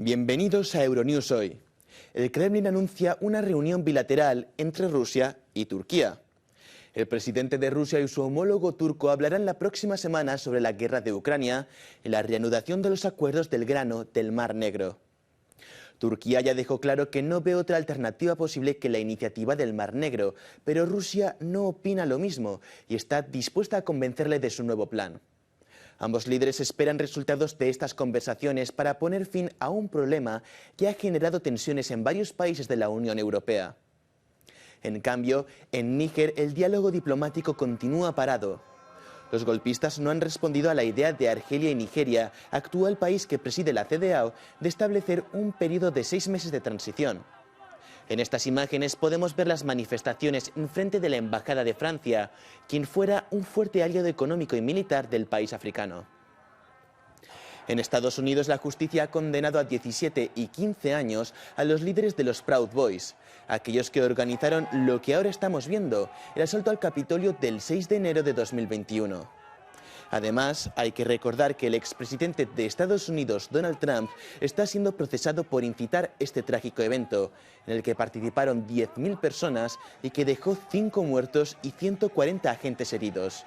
Bienvenidos a Euronews Hoy. El Kremlin anuncia una reunión bilateral entre Rusia y Turquía. El presidente de Rusia y su homólogo turco hablarán la próxima semana sobre la guerra de Ucrania y la reanudación de los acuerdos del grano del Mar Negro. Turquía ya dejó claro que no ve otra alternativa posible que la iniciativa del Mar Negro, pero Rusia no opina lo mismo y está dispuesta a convencerle de su nuevo plan. Ambos líderes esperan resultados de estas conversaciones para poner fin a un problema que ha generado tensiones en varios países de la Unión Europea. En cambio, en Níger el diálogo diplomático continúa parado. Los golpistas no han respondido a la idea de Argelia y Nigeria, actual país que preside la CEDEAO, de establecer un periodo de 6 meses de transición. En estas imágenes podemos ver las manifestaciones enfrente de la Embajada de Francia, quien fuera un fuerte aliado económico y militar del país africano. En Estados Unidos, la justicia ha condenado a 17 y 15 años a los líderes de los Proud Boys, aquellos que organizaron lo que ahora estamos viendo, el asalto al Capitolio del 6 de enero de 2021. Además, hay que recordar que el expresidente de Estados Unidos, Donald Trump, está siendo procesado por incitar este trágico evento, en el que participaron 10.000 personas y que dejó 5 muertos y 140 agentes heridos.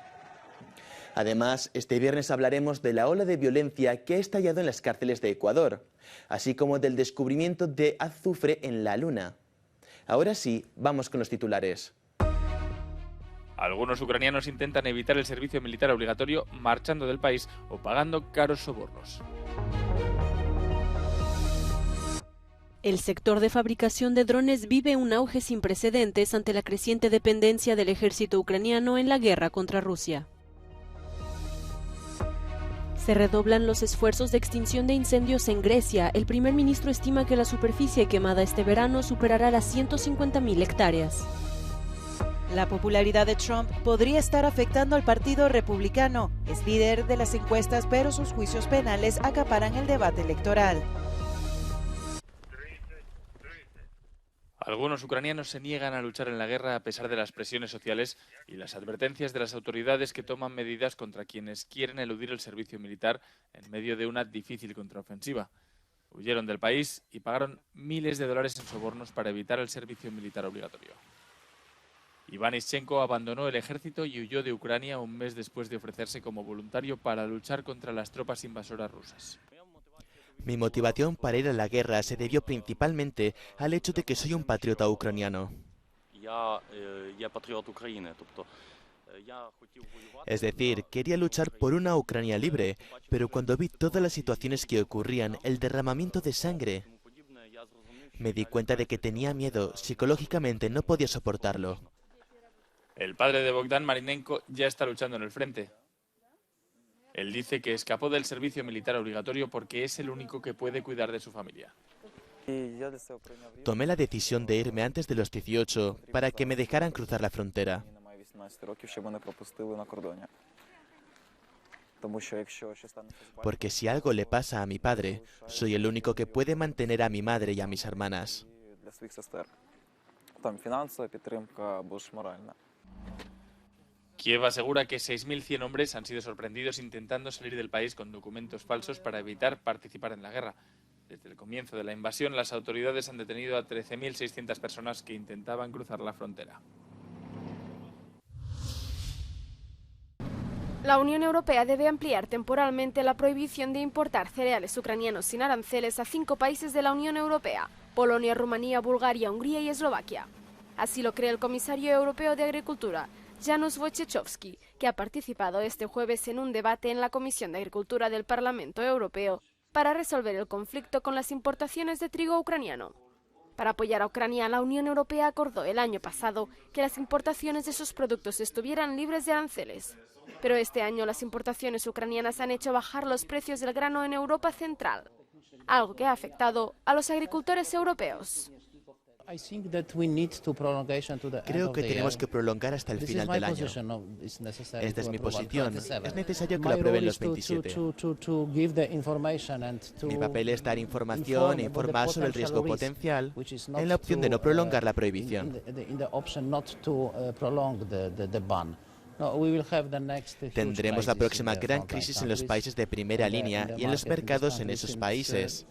Además, este viernes hablaremos de la ola de violencia que ha estallado en las cárceles de Ecuador, así como del descubrimiento de azufre en la Luna. Ahora sí, vamos con los titulares. Algunos ucranianos intentan evitar el servicio militar obligatorio marchando del país o pagando caros sobornos. El sector de fabricación de drones vive un auge sin precedentes ante la creciente dependencia del ejército ucraniano en la guerra contra Rusia. Se redoblan los esfuerzos de extinción de incendios en Grecia. El primer ministro estima que la superficie quemada este verano superará las 150.000 hectáreas. La popularidad de Trump podría estar afectando al Partido Republicano. Es líder de las encuestas, pero sus juicios penales acaparan el debate electoral. Algunos ucranianos se niegan a luchar en la guerra a pesar de las presiones sociales y las advertencias de las autoridades que toman medidas contra quienes quieren eludir el servicio militar en medio de una difícil contraofensiva. Huyeron del país y pagaron miles de dólares en sobornos para evitar el servicio militar obligatorio. Iván Ischenko abandonó el ejército y huyó de Ucrania un mes después de ofrecerse como voluntario para luchar contra las tropas invasoras rusas. Mi motivación para ir a la guerra se debió principalmente al hecho de que soy un patriota ucraniano. Es decir, quería luchar por una Ucrania libre, pero cuando vi todas las situaciones que ocurrían, el derramamiento de sangre, me di cuenta de que tenía miedo, psicológicamente no podía soportarlo. El padre de Bogdan Marinenko ya está luchando en el frente. Él dice que escapó del servicio militar obligatorio porque es el único que puede cuidar de su familia. Tomé la decisión de irme antes de los 18 para que me dejaran cruzar la frontera. Porque si algo le pasa a mi padre, soy el único que puede mantener a mi madre y a mis hermanas. Kiev asegura que 6.100 hombres han sido sorprendidos intentando salir del país con documentos falsos para evitar participar en la guerra. Desde el comienzo de la invasión, las autoridades han detenido a 13.600 personas que intentaban cruzar la frontera. La Unión Europea debe ampliar temporalmente la prohibición de importar cereales ucranianos sin aranceles a 5 países de la Unión Europea: Polonia, Rumanía, Bulgaria, Hungría y Eslovaquia. Así lo cree el comisario europeo de Agricultura, Janusz Wojciechowski, que ha participado este jueves en un debate en la Comisión de Agricultura del Parlamento Europeo para resolver el conflicto con las importaciones de trigo ucraniano. Para apoyar a Ucrania, la Unión Europea acordó el año pasado que las importaciones de sus productos estuvieran libres de aranceles. Pero este año las importaciones ucranianas han hecho bajar los precios del grano en Europa Central, algo que ha afectado a los agricultores europeos. Creo que tenemos que prolongar hasta el final del año. Esta es mi posición. Es necesario que lo aprueben los 27. Mi papel es dar información e informar sobre el riesgo potencial en la opción de no prolongar la prohibición. Tendremos la próxima gran crisis en los países de primera línea y en los mercados en esos países.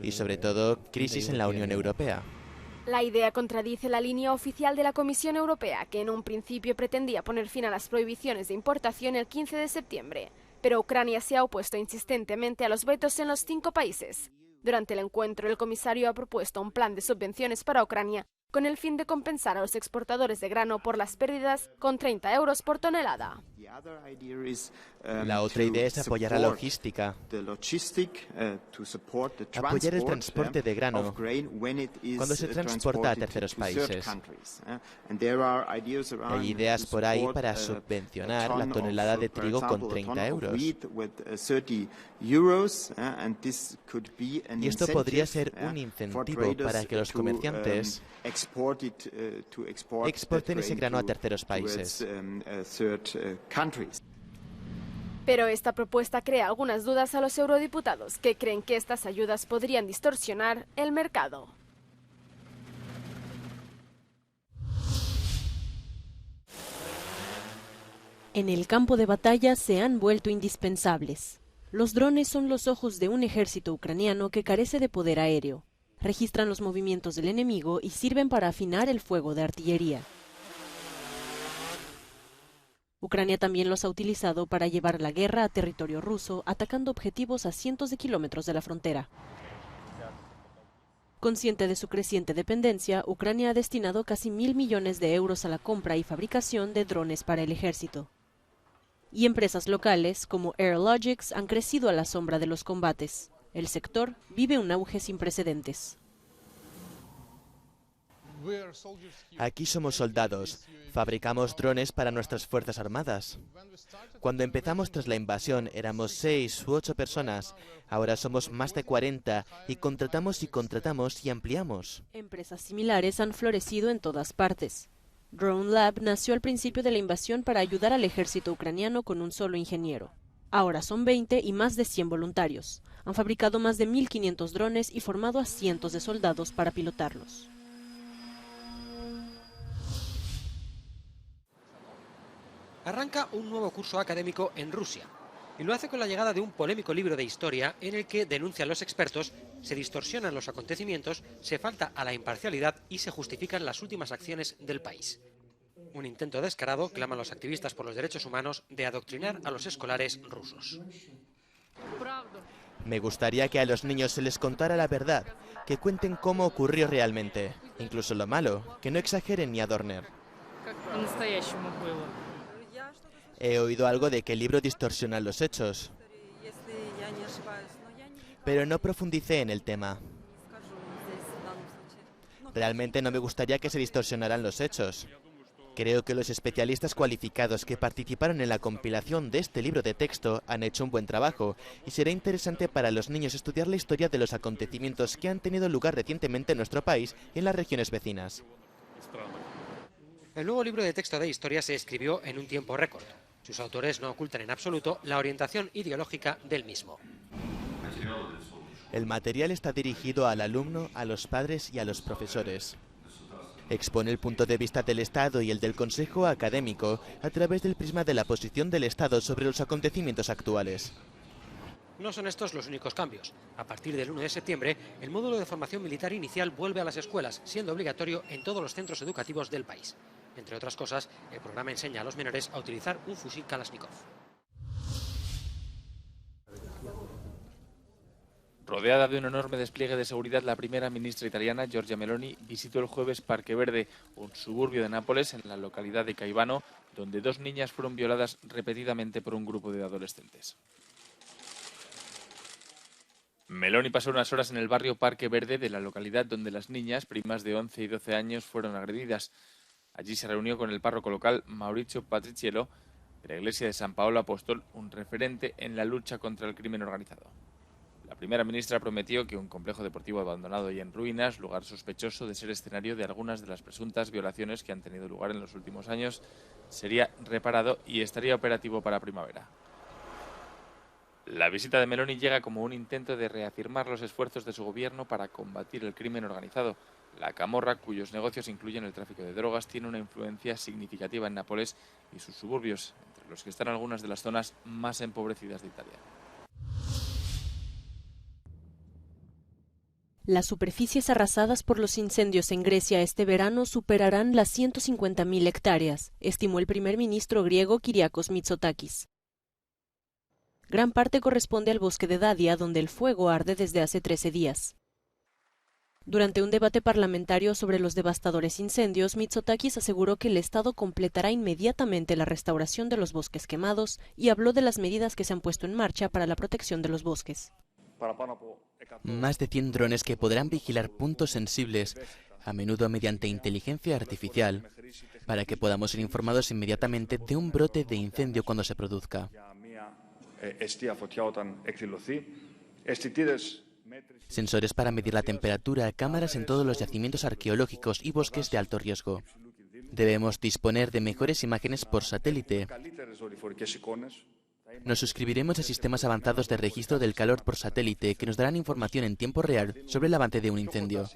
Y sobre todo, crisis en la Unión Europea. La idea contradice la línea oficial de la Comisión Europea, que en un principio pretendía poner fin a las prohibiciones de importación el 15 de septiembre. Pero Ucrania se ha opuesto insistentemente a los vetos en los 5 países. Durante el encuentro, el comisario ha propuesto un plan de subvenciones para Ucrania con el fin de compensar a los exportadores de grano por las pérdidas con 30 euros por tonelada. La otra idea es apoyar la logística, apoyar el transporte de grano cuando se transporta a terceros países. Hay ideas por ahí para subvencionar la tonelada de trigo con 30 euros. Y esto podría ser un incentivo para que los comerciantes exporten ese grano a terceros países. Pero esta propuesta crea algunas dudas a los eurodiputados, que creen que estas ayudas podrían distorsionar el mercado. En el campo de batalla se han vuelto indispensables. Los drones son los ojos de un ejército ucraniano que carece de poder aéreo. Registran los movimientos del enemigo y sirven para afinar el fuego de artillería. Ucrania también los ha utilizado para llevar la guerra a territorio ruso, atacando objetivos a cientos de kilómetros de la frontera. Consciente de su creciente dependencia, Ucrania ha destinado casi 1.000 millones de euros a la compra y fabricación de drones para el ejército. Y empresas locales, como Airlogics, han crecido a la sombra de los combates. El sector vive un auge sin precedentes. Aquí somos soldados, fabricamos drones para nuestras fuerzas armadas. Cuando empezamos tras la invasión éramos 6 u 8 personas, ahora somos más de 40 y contratamos y ampliamos. Empresas similares han florecido en todas partes. Drone Lab nació al principio de la invasión para ayudar al ejército ucraniano con un solo ingeniero. Ahora son 20 y más de 100 voluntarios. Han fabricado más de 1.500 drones y formado a cientos de soldados para pilotarlos. Arranca un nuevo curso académico en Rusia, y lo hace con la llegada de un polémico libro de historia en el que, denuncian los expertos, se distorsionan los acontecimientos, se falta a la imparcialidad y se justifican las últimas acciones del país. Un intento descarado, claman los activistas por los derechos humanos, de adoctrinar a los escolares rusos. Me gustaría que a los niños se les contara la verdad, que cuenten cómo ocurrió realmente, incluso lo malo, que no exageren ni adornen. He oído algo de que el libro distorsiona los hechos, pero no profundicé en el tema. Realmente no me gustaría que se distorsionaran los hechos. Creo que los especialistas cualificados que participaron en la compilación de este libro de texto han hecho un buen trabajo y será interesante para los niños estudiar la historia de los acontecimientos que han tenido lugar recientemente en nuestro país y en las regiones vecinas. El nuevo libro de texto de historia se escribió en un tiempo récord. Sus autores no ocultan en absoluto la orientación ideológica del mismo. El material está dirigido al alumno, a los padres y a los profesores. Expone el punto de vista del Estado y el del Consejo Académico a través del prisma de la posición del Estado sobre los acontecimientos actuales. No son estos los únicos cambios. A partir del 1 de septiembre, el módulo de formación militar inicial vuelve a las escuelas, siendo obligatorio en todos los centros educativos del país. Entre otras cosas, el programa enseña a los menores a utilizar un fusil Kalashnikov. Rodeada de un enorme despliegue de seguridad, la primera ministra italiana, Giorgia Meloni, visitó el jueves Parque Verde, un suburbio de Nápoles, en la localidad de Caivano, donde 2 niñas fueron violadas repetidamente por un grupo de adolescentes. Meloni pasó unas horas en el barrio Parque Verde de la localidad, donde las niñas, primas de 11 y 12 años, fueron agredidas. Allí se reunió con el párroco local, Maurizio Patriciello, de la iglesia de San Paolo Apóstol, un referente en la lucha contra el crimen organizado. La primera ministra prometió que un complejo deportivo abandonado y en ruinas, lugar sospechoso de ser escenario de algunas de las presuntas violaciones que han tenido lugar en los últimos años, sería reparado y estaría operativo para primavera. La visita de Meloni llega como un intento de reafirmar los esfuerzos de su gobierno para combatir el crimen organizado. La camorra, cuyos negocios incluyen el tráfico de drogas, tiene una influencia significativa en Nápoles y sus suburbios, entre los que están algunas de las zonas más empobrecidas de Italia. Las superficies arrasadas por los incendios en Grecia este verano superarán las 150.000 hectáreas, estimó el primer ministro griego Kyriakos Mitsotakis. Gran parte corresponde al bosque de Dadia, donde el fuego arde desde hace 13 días. Durante un debate parlamentario sobre los devastadores incendios, Mitsotakis aseguró que el Estado completará inmediatamente la restauración de los bosques quemados y habló de las medidas que se han puesto en marcha para la protección de los bosques. Más de 100 drones que podrán vigilar puntos sensibles, a menudo mediante inteligencia artificial, para que podamos ser informados inmediatamente de un brote de incendio cuando se produzca. Sensores para medir la temperatura, cámaras en todos los yacimientos arqueológicos y bosques de alto riesgo. Debemos disponer de mejores imágenes por satélite. Nos suscribiremos a sistemas avanzados de registro del calor por satélite que nos darán información en tiempo real sobre el avance de un incendio.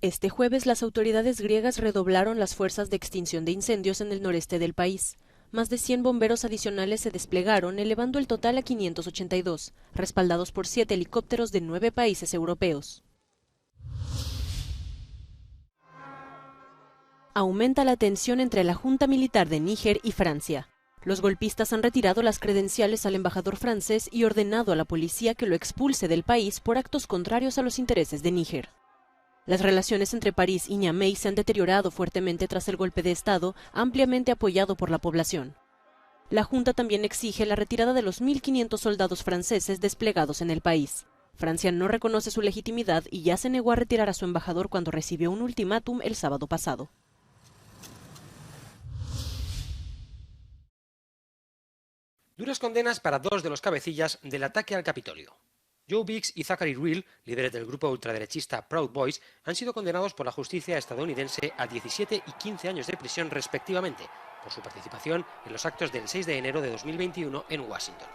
Este jueves, las autoridades griegas redoblaron las fuerzas de extinción de incendios en el noreste del país. Más de 100 bomberos adicionales se desplegaron, elevando el total a 582, respaldados por 7 helicópteros de 9 países europeos. Aumenta la tensión entre la Junta Militar de Níger y Francia. Los golpistas han retirado las credenciales al embajador francés y ordenado a la policía que lo expulse del país por actos contrarios a los intereses de Níger. Las relaciones entre París y Niamey se han deteriorado fuertemente tras el golpe de Estado, ampliamente apoyado por la población. La Junta también exige la retirada de los 1.500 soldados franceses desplegados en el país. Francia no reconoce su legitimidad y ya se negó a retirar a su embajador cuando recibió un ultimátum el sábado pasado. Duras condenas para 2 de los cabecillas del ataque al Capitolio. Joe Biggs y Zachary Rehl, líderes del grupo ultraderechista Proud Boys, han sido condenados por la justicia estadounidense a 17 y 15 años de prisión respectivamente, por su participación en los actos del 6 de enero de 2021 en Washington.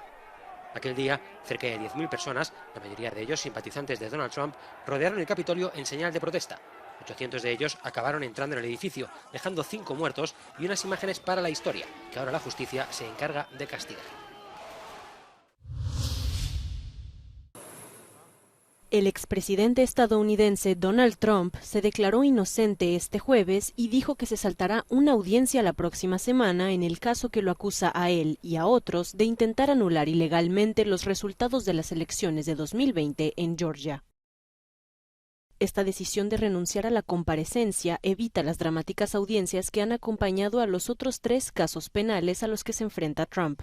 Aquel día, cerca de 10.000 personas, la mayoría de ellos simpatizantes de Donald Trump, rodearon el Capitolio en señal de protesta. 800 de ellos acabaron entrando en el edificio, dejando 5 muertos y unas imágenes para la historia, que ahora la justicia se encarga de castigar. El expresidente estadounidense Donald Trump se declaró inocente este jueves y dijo que se saltará una audiencia la próxima semana en el caso que lo acusa a él y a otros de intentar anular ilegalmente los resultados de las elecciones de 2020 en Georgia. Esta decisión de renunciar a la comparecencia evita las dramáticas audiencias que han acompañado a los otros 3 casos penales a los que se enfrenta Trump,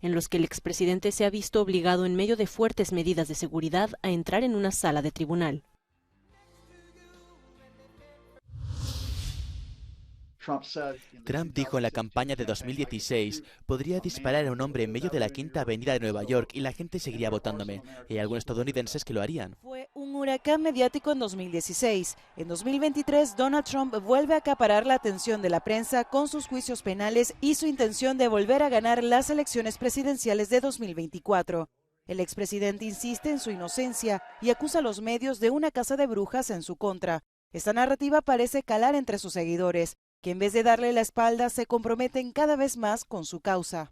en los que el expresidente se ha visto obligado en medio de fuertes medidas de seguridad a entrar en una sala de tribunal. Trump dijo en la campaña de 2016, podría disparar a un hombre en medio de la Quinta Avenida de Nueva York y la gente seguiría votándome. Y hay algunos estadounidenses que lo harían. Fue un huracán mediático en 2016. En 2023, Donald Trump vuelve a acaparar la atención de la prensa con sus juicios penales y su intención de volver a ganar las elecciones presidenciales de 2024. El expresidente insiste en su inocencia y acusa a los medios de una caza de brujas en su contra. Esta narrativa parece calar entre sus seguidores, que en vez de darle la espalda se comprometen cada vez más con su causa.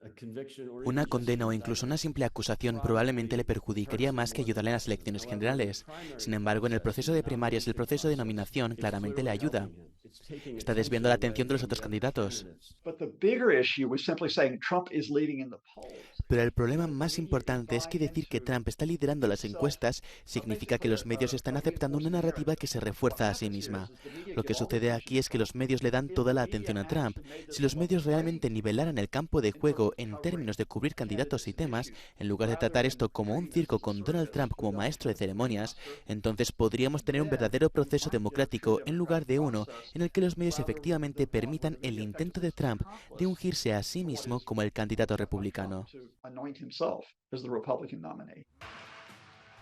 Una condena o incluso una simple acusación probablemente le perjudicaría más que ayudarle en las elecciones generales. Sin embargo, en el proceso de primarias el proceso de nominación claramente le ayuda. Está desviando la atención de los otros candidatos. Pero el problema más importante es que decir que Trump está liderando las encuestas significa que los medios están aceptando una narrativa que se refuerza a sí misma. Lo que sucede aquí es que los medios le dan toda la atención a Trump. Si los medios realmente nivelaran el campo de juego en términos de cubrir candidatos y temas, en lugar de tratar esto como un circo con Donald Trump como maestro de ceremonias, entonces podríamos tener un verdadero proceso democrático en lugar de uno en el que los medios efectivamente permitan el intento de Trump de ungirse a sí mismo como el candidato republicano.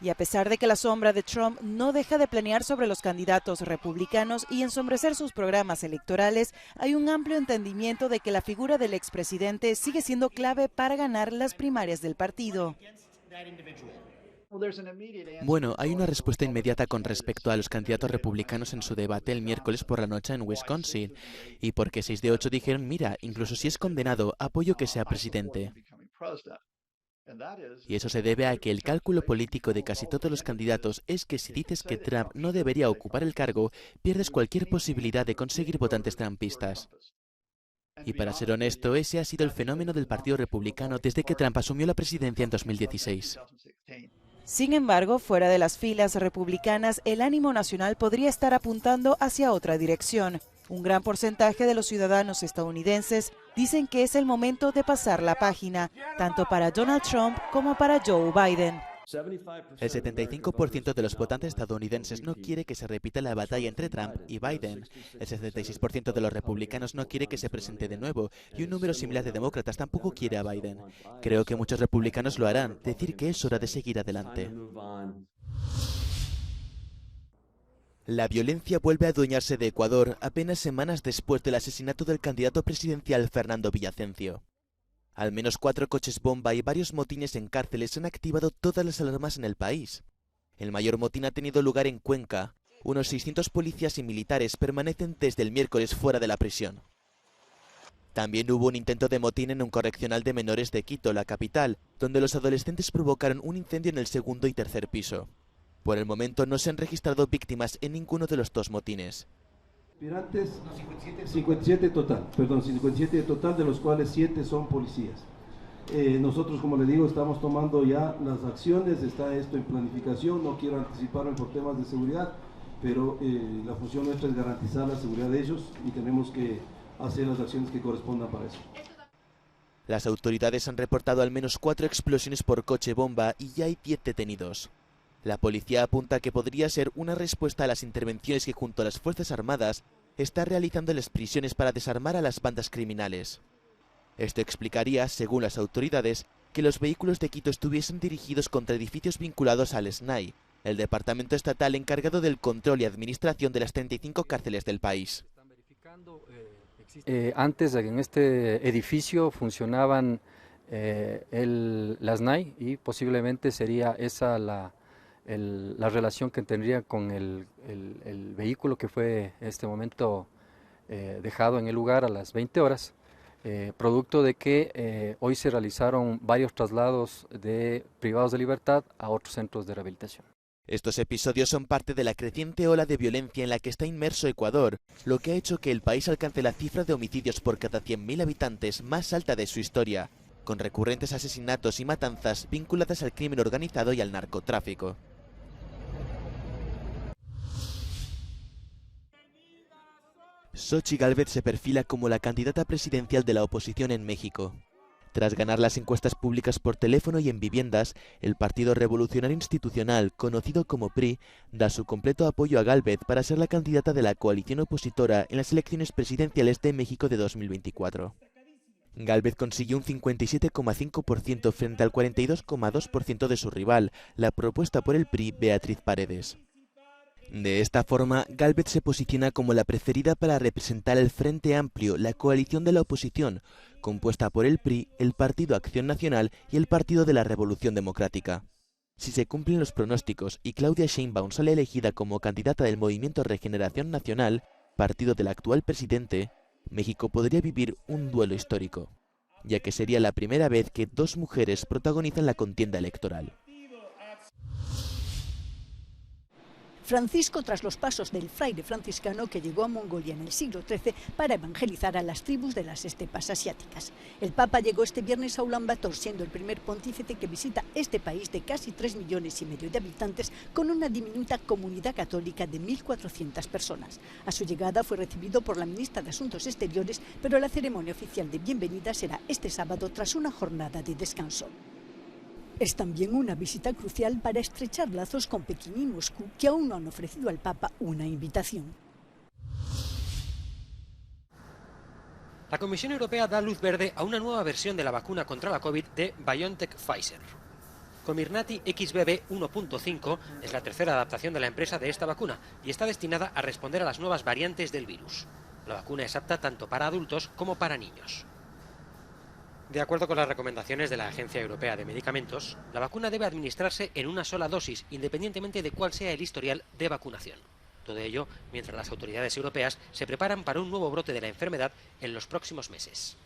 Y a pesar de que la sombra de Trump no deja de planear sobre los candidatos republicanos y ensombrecer sus programas electorales, hay un amplio entendimiento de que la figura del expresidente sigue siendo clave para ganar las primarias del partido. Bueno, hay una respuesta inmediata con respecto a los candidatos republicanos en su debate el miércoles por la noche en Wisconsin, y porque 6 de 8 dijeron, mira, incluso si es condenado, apoyo que sea presidente. Y eso se debe a que el cálculo político de casi todos los candidatos es que si dices que Trump no debería ocupar el cargo, pierdes cualquier posibilidad de conseguir votantes trumpistas. Y para ser honesto, ese ha sido el fenómeno del Partido Republicano desde que Trump asumió la presidencia en 2016. Sin embargo, fuera de las filas republicanas, el ánimo nacional podría estar apuntando hacia otra dirección. Un gran porcentaje de los ciudadanos estadounidenses dicen que es el momento de pasar la página, tanto para Donald Trump como para Joe Biden. El 75% de los votantes estadounidenses no quiere que se repita la batalla entre Trump y Biden. El 76% de los republicanos no quiere que se presente de nuevo y un número similar de demócratas tampoco quiere a Biden. Creo que muchos republicanos lo harán, decir que es hora de seguir adelante. La violencia vuelve a adueñarse de Ecuador apenas semanas después del asesinato del candidato presidencial Fernando Villavicencio. Al menos 4 coches bomba y varios motines en cárceles han activado todas las alarmas en el país. El mayor motín ha tenido lugar en Cuenca. Unos 600 policías y militares permanecen desde el miércoles fuera de la prisión. También hubo un intento de motín en un correccional de menores de Quito, la capital, donde los adolescentes provocaron un incendio en el segundo y tercer piso. Por el momento no se han registrado víctimas en ninguno de los 2 motines. Aspirantes, 57 total, de los cuales 7 son policías. Nosotros, como le digo, estamos tomando ya las acciones, está esto en planificación, no quiero anticiparme por temas de seguridad, pero la función nuestra es garantizar la seguridad de ellos y tenemos que hacer las acciones que correspondan para eso. Las autoridades han reportado al menos 4 explosiones por coche bomba y ya hay 10 detenidos. La policía apunta que podría ser una respuesta a las intervenciones que junto a las Fuerzas Armadas está realizando en las prisiones para desarmar a las bandas criminales. Esto explicaría, según las autoridades, que los vehículos de Quito estuviesen dirigidos contra edificios vinculados al SNAI, el departamento estatal encargado del control y administración de las 35 cárceles del país. Antes en este edificio funcionaban las SNAI y posiblemente sería esa la relación que tendría con el vehículo que fue en este momento dejado en el lugar a las 20 horas, producto de que hoy se realizaron varios traslados de privados de libertad a otros centros de rehabilitación. Estos episodios son parte de la creciente ola de violencia en la que está inmerso Ecuador, lo que ha hecho que el país alcance la cifra de homicidios por cada 100.000 habitantes más alta de su historia, con recurrentes asesinatos y matanzas vinculadas al crimen organizado y al narcotráfico. Xochitl Gálvez se perfila como la candidata presidencial de la oposición en México. Tras ganar las encuestas públicas por teléfono y en viviendas, el Partido Revolucionario Institucional, conocido como PRI, da su completo apoyo a Gálvez para ser la candidata de la coalición opositora en las elecciones presidenciales de México de 2024. Gálvez consiguió un 57,5% frente al 42,2% de su rival, la propuesta por el PRI, Beatriz Paredes. De esta forma, Gálvez se posiciona como la preferida para representar el Frente Amplio, la coalición de la oposición, compuesta por el PRI, el Partido Acción Nacional y el Partido de la Revolución Democrática. Si se cumplen los pronósticos y Claudia Sheinbaum sale elegida como candidata del Movimiento Regeneración Nacional, partido del actual presidente, México podría vivir un duelo histórico, ya que sería la primera vez que 2 mujeres protagonizan la contienda electoral. Francisco, tras los pasos del fraile franciscano que llegó a Mongolia en el siglo XIII para evangelizar a las tribus de las estepas asiáticas. El Papa llegó este viernes a Ulan Bator, siendo el primer pontífice que visita este país de casi 3,5 millones de habitantes, con una diminuta comunidad católica de 1.400 personas. A su llegada fue recibido por la ministra de Asuntos Exteriores, pero la ceremonia oficial de bienvenida será este sábado tras una jornada de descanso. Es también una visita crucial para estrechar lazos con Pekín y Moscú, que aún no han ofrecido al Papa una invitación. La Comisión Europea da luz verde a una nueva versión de la vacuna contra la COVID de BioNTech Pfizer. Comirnaty XBB 1.5 es la tercera adaptación de la empresa de esta vacuna y está destinada a responder a las nuevas variantes del virus. La vacuna es apta tanto para adultos como para niños. De acuerdo con las recomendaciones de la Agencia Europea de Medicamentos, la vacuna debe administrarse en una sola dosis, independientemente de cuál sea el historial de vacunación. Todo ello mientras las autoridades europeas se preparan para un nuevo brote de la enfermedad en los próximos meses.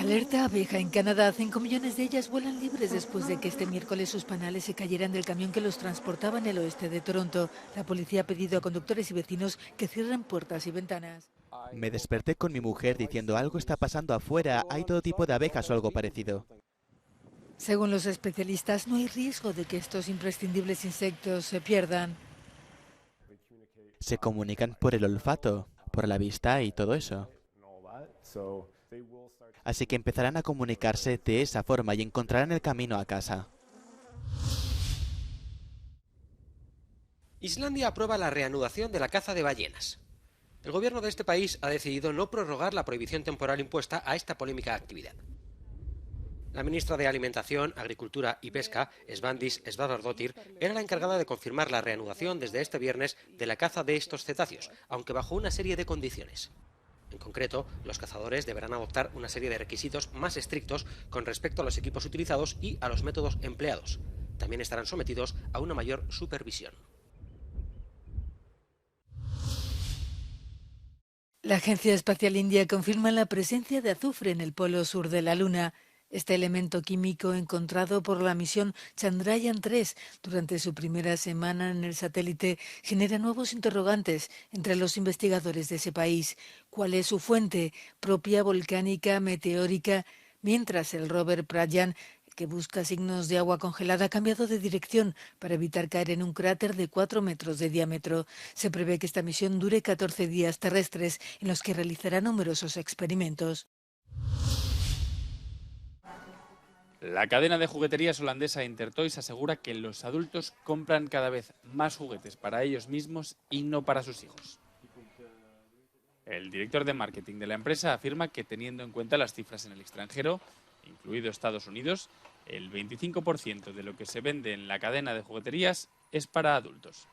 Alerta abeja en Canadá. 5 millones de ellas vuelan libres después de que este miércoles sus panales se cayeran del camión que los transportaba en el oeste de Toronto. La policía ha pedido a conductores y vecinos que cierren puertas y ventanas. Me desperté con mi mujer diciendo algo está pasando afuera, hay todo tipo de abejas o algo parecido. Según los especialistas, no hay riesgo de que estos imprescindibles insectos se pierdan. Se comunican por el olfato, por la vista y todo eso. Así que empezarán a comunicarse de esa forma y encontrarán el camino a casa. Islandia aprueba la reanudación de la caza de ballenas. El gobierno de este país ha decidido no prorrogar la prohibición temporal impuesta a esta polémica actividad. La ministra de Alimentación, Agricultura y Pesca, Svandís Svavarsdóttir, era la encargada de confirmar la reanudación desde este viernes de la caza de estos cetáceos, aunque bajo una serie de condiciones. En concreto, los cazadores deberán adoptar una serie de requisitos más estrictos con respecto a los equipos utilizados y a los métodos empleados. También estarán sometidos a una mayor supervisión. La Agencia Espacial India confirma la presencia de azufre en el polo sur de la Luna. Este elemento químico encontrado por la misión Chandrayaan-3 durante su primera semana en el satélite genera nuevos interrogantes entre los investigadores de ese país. ¿Cuál es su fuente? ¿Propia, volcánica, meteórica? Mientras el rover Pragyan, que busca signos de agua congelada, ha cambiado de dirección para evitar caer en un cráter de 4 metros de diámetro. Se prevé que esta misión dure 14 días terrestres en los que realizará numerosos experimentos. La cadena de jugueterías holandesa Intertoys asegura que los adultos compran cada vez más juguetes para ellos mismos y no para sus hijos. El director de marketing de la empresa afirma que, teniendo en cuenta las cifras en el extranjero, incluido Estados Unidos, el 25% de lo que se vende en la cadena de jugueterías es para adultos.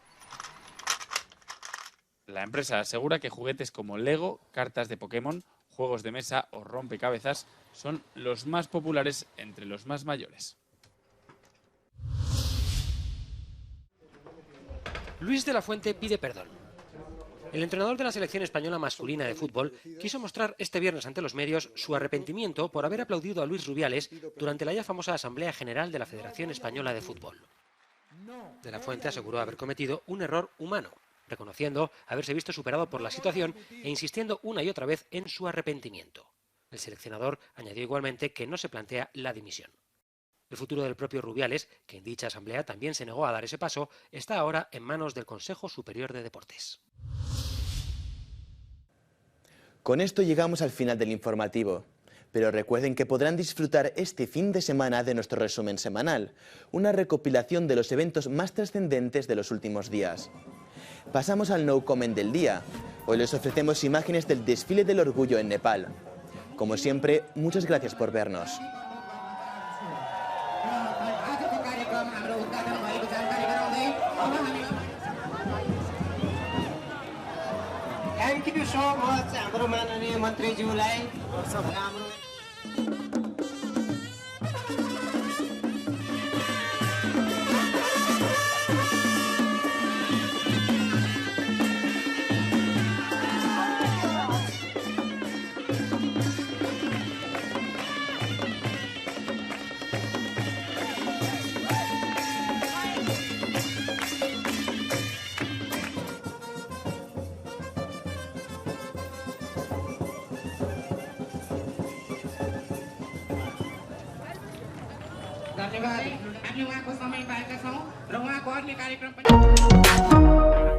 La empresa asegura que juguetes como Lego, cartas de Pokémon, juegos de mesa o rompecabezas son los más populares entre los más mayores. Luis de la Fuente pide perdón. El entrenador de la selección española masculina de fútbol quiso mostrar este viernes ante los medios su arrepentimiento por haber aplaudido a Luis Rubiales durante la ya famosa Asamblea General de la Federación Española de Fútbol. De la Fuente aseguró haber cometido un error humano, reconociendo haberse visto superado por la situación e insistiendo una y otra vez en su arrepentimiento. El seleccionador añadió igualmente que no se plantea la dimisión. El futuro del propio Rubiales, que en dicha asamblea también se negó a dar ese paso, está ahora en manos del Consejo Superior de Deportes. Con esto llegamos al final del informativo. Pero recuerden que podrán disfrutar este fin de semana de nuestro resumen semanal, una recopilación de los eventos más trascendentes de los últimos días. Pasamos al No Comment del día. Hoy les ofrecemos imágenes del desfile del orgullo en Nepal. Como siempre, muchas gracias por vernos. Thank you so much, हाम्रो माननीय मन्त्रीज्यूलाई सब राम्रो धन्यवाद हामी उहाँको समय पाएका छौँ र उहाँको अन्य कार्यक्रम पनि